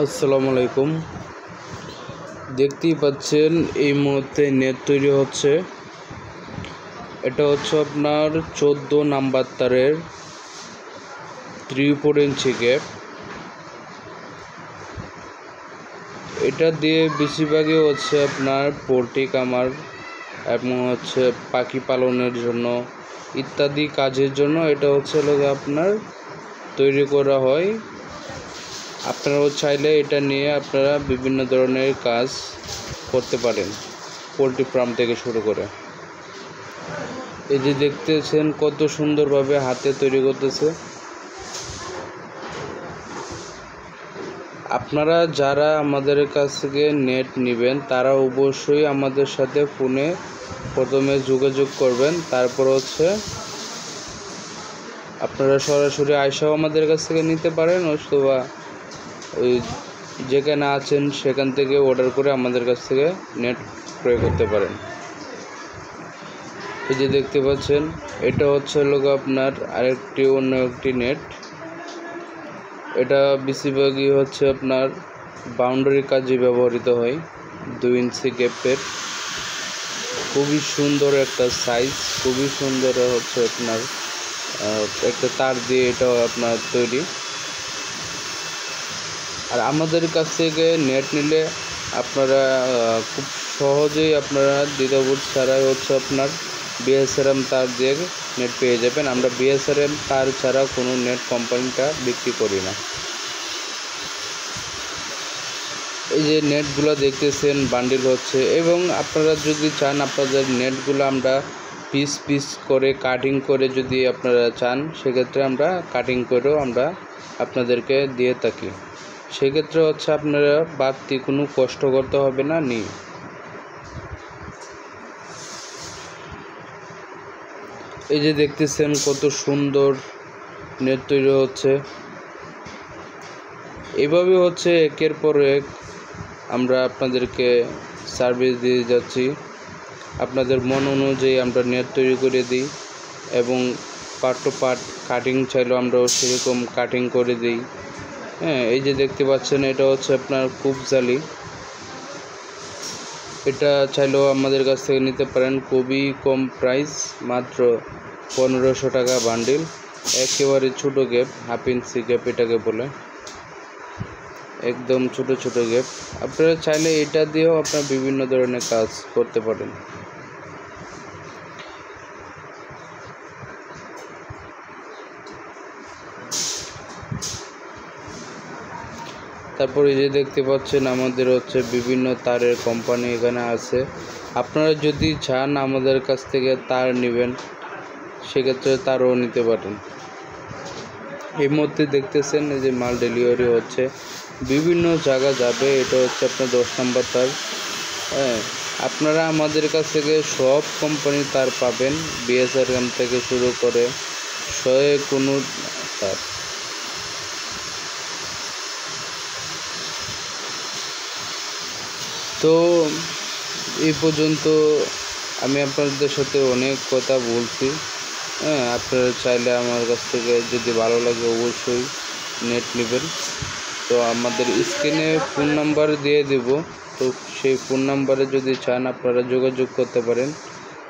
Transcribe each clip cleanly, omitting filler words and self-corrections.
আসসালামু আলাইকুম। দেখতেই পাচ্ছেন এই মুহূর্তে নেট তৈরি হচ্ছে। এটা হচ্ছে আপনার 14 নাম্বার তারের 3-4 ইঞ্চি গ্যাপ। এটা দিয়ে বেশিরভাগই হচ্ছে আপনার পোল্ট্রি কামার এবং হচ্ছে পাখি পালনের জন্য ইত্যাদি কাজের জন্য এটা হচ্ছে আপনার তৈরি করা হয়। আপনারাও চাইলে এটা নিয়ে আপনারা বিভিন্ন ধরনের কাজ করতে পারেন, পোলট্রি ফার্ম থেকে শুরু করে। এই যে দেখতেছেন কত সুন্দরভাবে হাতে তৈরি করতেছে। আপনারা যারা আমাদের কাছ থেকে নেট নেবেন তারা অবশ্যই আমাদের সাথে ফোনে প্রথমে যোগাযোগ করবেন, তারপর হচ্ছে আপনারা সরাসরি আইসাও আমাদের কাছ থেকে নিতে পারেন, অথবা ওই যেখানে আছেন সেখান থেকে অর্ডার করে আমাদের কাছ থেকে নেট ক্রয় করতে পারেন। এই যে দেখতে পাচ্ছেন এটা হচ্ছে আপনার আরেকটি অন্য একটি নেট। এটা বেশিরভাগই হচ্ছে আপনার বাউন্ডারি কাজে ব্যবহৃত হয়। 2 ইঞ্চি গ্যাপের খুবই সুন্দর একটা সাইজ, খুবই সুন্দর হচ্ছে আপনার একটা তার দিয়ে এটাও আপনার তৈরি। আর আমাদের কাছ থেকে নেট নিলে আপনারা খুব সহজেই আপনারা দ্বিধাবোধ ছাড়াই হচ্ছে আপনার বিএসআরএম তার দিয়ে নেট পেয়ে যাবেন। আমরা বিএসআরএম তার ছাড়া কোনো নেট কোম্পানিটা বিক্রি করি না। এই যে নেটগুলো দেখতেছেন বান্ডিল হচ্ছে, এবং আপনারা যদি চান আপনাদের নেটগুলো আমরা পিস পিস করে কাটিং করে যদি আপনারা চান সেক্ষেত্রে আমরা কাটিং করেও আমরা আপনাদেরকে দিয়ে থাকি। সেক্ষেত্রে হচ্ছে আপনারা বাড়তি কোনো কষ্ট করতে হবে না। এই যে দেখতেছেন কত সুন্দর নেট তৈরি হচ্ছে। এভাবে হচ্ছে একের পর এক আমরা আপনাদেরকে সার্ভিস দিয়ে যাচ্ছি। আপনাদের মন অনুযায়ী আমরা নেট তৈরি করে দিই, এবং পার্ট টু পার্ট কাটিং চাইলেও আমরাও সেরকম কাটিং করে দিই। হ্যাঁ, এই যে দেখতে পাচ্ছেন এটা হচ্ছে আপনার খুব জালি। এটা চাইলেও আমাদের কাছ থেকে নিতে পারেন, খুবই কম প্রাইস, মাত্র 1500 টাকা বান্ডিল। একেবারে ছোটো গ্যাপ, 1/2 ইঞ্চি গ্যাপ এটাকে বলে, একদম ছোট ছোট গ্যাপ। আপনারা চাইলে এটা দিয়েও আপনারা বিভিন্ন ধরনের কাজ করতে পারেন। তারপরে যে দেখতে পাচ্ছেন আমাদের হচ্ছে বিভিন্ন তারের কোম্পানি এখানে আছে। আপনারা যদি চান আমাদের কাছ থেকে তার নেবেন সেক্ষেত্রে তারও নিতে পারেন। এই মধ্যে দেখতেছেন এই যে মাল ডেলিভারি হচ্ছে, বিভিন্ন জায়গা যাবে। এটা হচ্ছে আপনার 10 নম্বর তার। হ্যাঁ, আপনারা আমাদের কাছ থেকে সব কোম্পানির তার পাবেন, বিএসআরএম থেকে শুরু করে কোনো তার। তো এই পর্যন্ত আমি আপনাদের সাথে অনেক কথা বলছি। হ্যাঁ, আপনারা চাইলে আমার কাছ থেকে যদি ভালো লাগে অবশ্যই নেট নেবেন। তো আমাদের স্ক্রিনে ফোন নাম্বার দিয়ে দেব, তো সেই ফোন নাম্বারে যদি চান আপনারা যোগাযোগ করতে পারেন।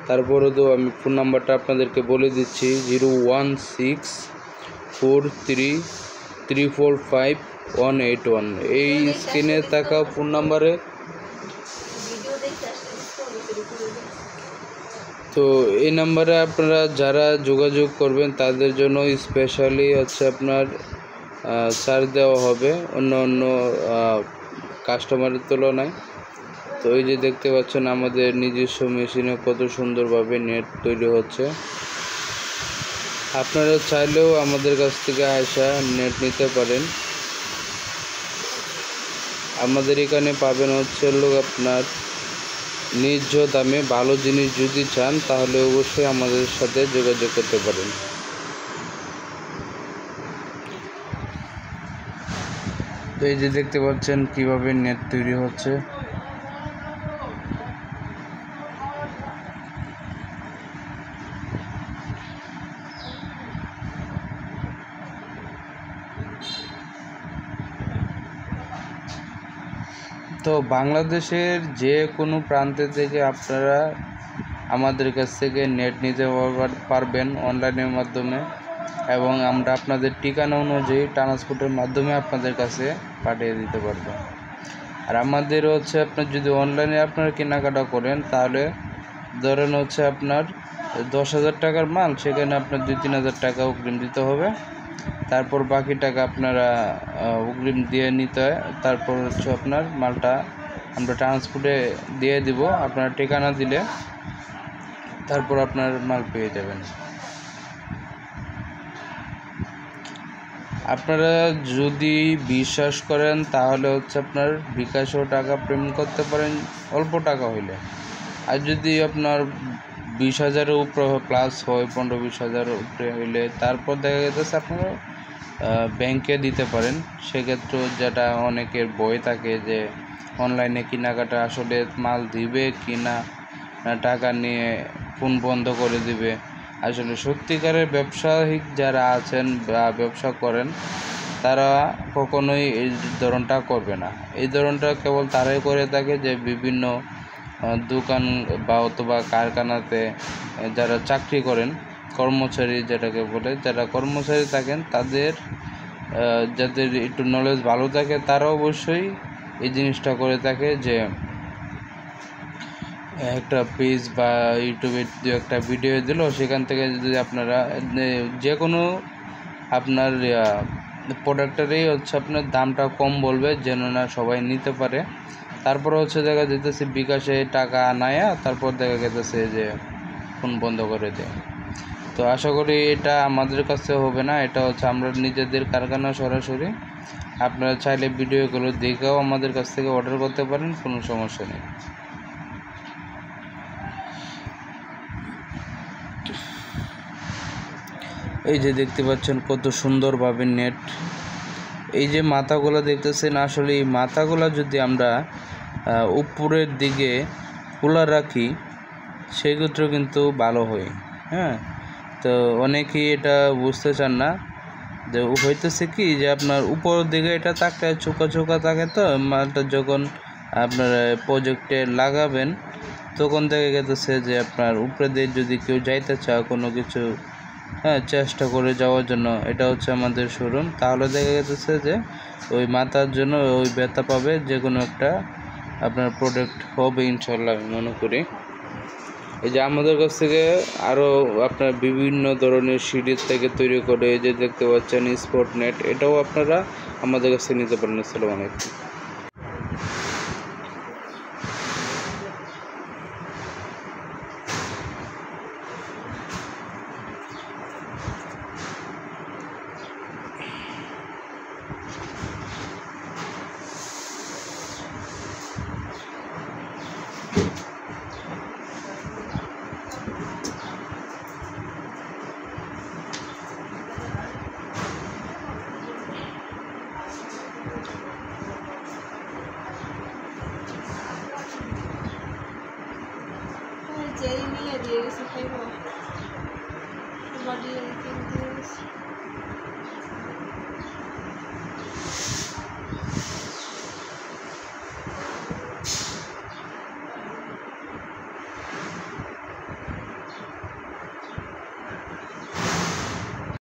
তারপরে তো আমি ফোন নাম্বারটা আপনাদেরকে বলে দিচ্ছি, 01643345 181। এই স্ক্রিনে থাকা ফোন নাম্বারে। তো এই নাম্বারে আপনারা যারা যোগাযোগ করবেন তাদের জন্য স্পেশালি হচ্ছে আপনার ছাড় দেওয়া হবে অন্য অন্য কাস্টমারের তুলনায়। তো এই যে দেখতে পাচ্ছেন আমাদের নিজস্ব মেশিনে কত সুন্দরভাবে নেট তৈরি হচ্ছে। আপনারা চাইলেও আমাদের কাছ থেকে আসা নেট নিতে পারেন। আমাদের এখানে পাবেন হচ্ছে আপনার ন্যায্য দামে। ভালো জিনিস যদি চান তাহলে অবশ্যই আমাদের সাথে যোগাযোগ করতে পারেন। এই যে দেখতে পাচ্ছেন কিভাবে নেট তৈরি হচ্ছে। তো বাংলাদেশের যে কোনো প্রান্তে থেকে আপনারা আমাদের কাছ থেকে নেট নিতে পারবেন অনলাইনের মাধ্যমে, এবং আমরা আপনাদের ঠিকানা অনুযায়ী ট্রান্সপোর্টের মাধ্যমে আপনাদের কাছে পাঠিয়ে দিতে পারবো। আর আমাদের হচ্ছে আপনার যদি অনলাইনে আপনারা কেনাকাটা করেন, তাহলে ধরেন হচ্ছে আপনার 10,000 টাকার মাল, সেখানে আপনার 2-3 হাজার টাকা অগ্রিম দিতে হবে। তারপর বাকি টাকা আপনারা অগ্রিম দিয়ে নিতে হয়। তারপর হচ্ছে আপনার মালটা আমরা ট্রান্সপোর্টে দিয়ে দিব, আপনার ঠিকানা দিলে তারপর আপনার মাল পেয়ে যাবেন। আপনারা যদি বিশ্বাস করেন তাহলে হচ্ছে আপনার বিকাশেও টাকা পেমেন্ট করতে পারেন, অল্প টাকা হইলে। আর যদি আপনার 20,000-এর উপরে প্লাস হয়, 15-20 হাজারের উপরে হইলে, তারপর দেখা গেছে আপনারা ব্যাংকে দিতে পারেন। সেক্ষেত্রে যেটা অনেকের ভয় থাকে যে অনলাইনে কেনাকাটা আসলে মাল দিবে কি না, টাকা নিয়ে ফোন বন্ধ করে দিবে। আসলে সত্যিকারের ব্যবসায়িক যারা আছেন বা ব্যবসা করেন, তারা কখনোই এই ধরনটা করবে না। এই ধরনটা কেবল তারাই করে থাকে যে বিভিন্ন দোকান বা অথবা কারখানাতে যারা চাকরি করেন, কর্মচারী যেটাকে বলে, যারা কর্মচারী থাকেন, তাদের যাদের একটু নলেজ ভালো থাকে, তারা অবশ্যই এই জিনিসটা করে থাকে যে একটা পেজ বা ইউটিউবে একটা ভিডিও দিল, সেখান থেকে যদি আপনারা যে কোনো আপনার প্রোডাক্টেরই হচ্ছে আপনার দামটা কম বলবে, যেন না সবাই নিতে পারে। তারপর হচ্ছে দেখা যেতেছে বিকাশে টাকা আনায়া তারপর দেখা গেতেছে যে ফোন বন্ধ করে দেয়। তো আশা করি এটা আমাদের কাছে হবে না, এটা হচ্ছে আমরা নিজেদের কারখানা সরাসরি। আপনারা চাইলে ভিডিওগুলো দেখেও আমাদের কাছ থেকে অর্ডার করতে পারেন, কোনো সমস্যা নেই। এই যে দেখতে পাচ্ছেন কত সুন্দরভাবে নেট, এই যে মাথাগুলো দেখতেছেন, আসলে এই মাথাগুলো যদি আমরা উপরের দিকে খোলা রাখি সেক্ষেত্রে কিন্তু ভালো হয়। হ্যাঁ, তো অনেকেই এটা বুঝতে চান না যে হইতেছে কি যে আপনার উপরের দিকে এটা তাকায় চোখা চোখা থাকে, তো মালটা যখন আপনার প্রজেক্টে লাগাবেন তখন দেখা গেতেছে যে আপনার উপরে দিয়ে যদি কেউ যাইতে চায় কোনো কিছু চেষ্টা করে যাওয়ার জন্য, এটা হচ্ছে আমাদের শোরুম, তাহলে দেখা গেছে যে ওই মাথার জন্য ওই ব্যথা পাবে, যে কোনো একটা আপনার প্রোডাক্ট হবে ইনশাল্লাহ আমি মনে করি। এই যে আমাদের কাছ থেকে আরও আপনার বিভিন্ন ধরনের সিরিজ থেকে তৈরি করে, এই যে দেখতে পাচ্ছেন স্পট নেট, এটাও আপনারা আমাদের কাছে নিতে পারেন। আসসালামু আলাইকুম। যেই নিয়ে দিয়ে গেছে খাইব।